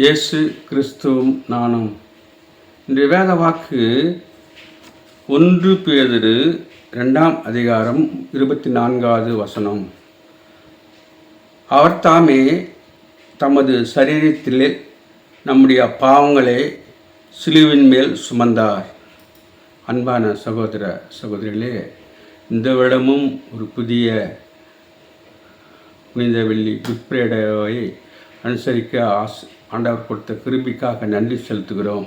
இயேசு கிறிஸ்துவும் நானும். இன்றைய வேத வாக்கு 1 பேதுரு 2ஆம் அதிகாரம் 24வது வசனம். அவர் தாமே தமது சரீரத்திலே நம்முடைய பாவங்களை சிலுவின் மேல் சுமந்தார். அன்பான சகோதர சகோதரிகளே, இந்த வருடமும் ஒரு புதிய புனித வெள்ளி குட் ஃப்ரைடேவை அனுசரிக்க ஆண்டவர் கொடுத்த கிருபைக்காக நன்றி செலுத்துகிறோம்.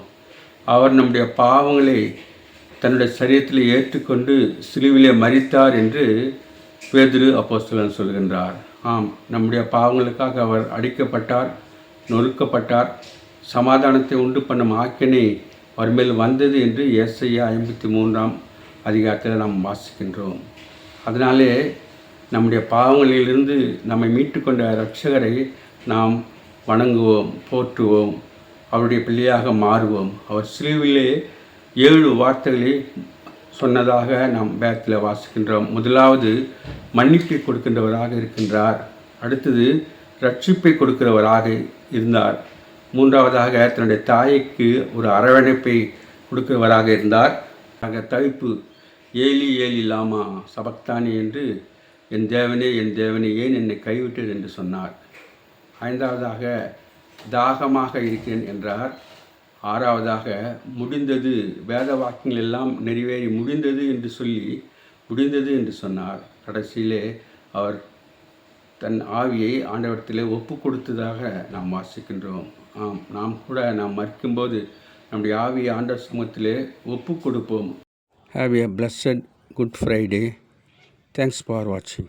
அவர் நம்முடைய பாவங்களை தன்னுடைய சரீரத்தில் ஏற்றுக்கொண்டு சிலுவிலே மரித்தார் என்று பேதுரு அப்போஸ்தலன் சொல்கின்றார். ஆம், நம்முடைய பாவங்களுக்காக அவர் அடிக்கப்பட்டார், நொறுக்கப்பட்டார். சமாதானத்தை உண்டு பண்ணும் ஆக்கினை அவர் மேல் வந்தது என்று ஏசாயா 53ஆம் அதிகாரத்தில் நாம் வாசிக்கின்றோம். அதனாலே நம்முடைய பாவங்களிலிருந்து நம்மை மீட்டுக்கொண்ட இரட்சகரை நாம் வணங்குவோம், போற்றுவோம், அவருடைய பிள்ளையாக மாறுவோம். அவர் சிலுவிலே 7 வார்த்தைகளை சொன்னதாக நாம் வேதத்தில் வாசிக்கின்றோம். முதலாவது மன்னிப்பை கொடுக்கின்றவராக இருக்கின்றார். அடுத்தது ரட்சிப்பை கொடுக்கிறவராக இருந்தார். மூன்றாவதாக தன்னுடைய தாய்க்கு ஒரு அரவணைப்பை கொடுக்கிறவராக இருந்தார். தவிப்பு ஏலி ஏலி லாமா சபக்தானி என்று என் தேவனே ஏன் என்னை கைவிட்டது என்று சொன்னார். 5ஆவதாக தாகமாக இருக்கிறேன் என்றார். 6ஆவதாக முடிந்தது, வேத வாக்கியங்கள் எல்லாம் நிறைவேறி முடிந்தது என்று சொன்னார். கடைசியிலே அவர் தன் ஆவியை ஆண்டவரத்திலே ஒப்பு கொடுத்ததாக நாம் வாசிக்கின்றோம். ஆம், நாம் மரிக்கும்போது நம்முடைய ஆவியை ஆண்டவர் சமூகத்திலே ஒப்பு கொடுப்போம். Have a blessed Good Friday. Thanks for watching.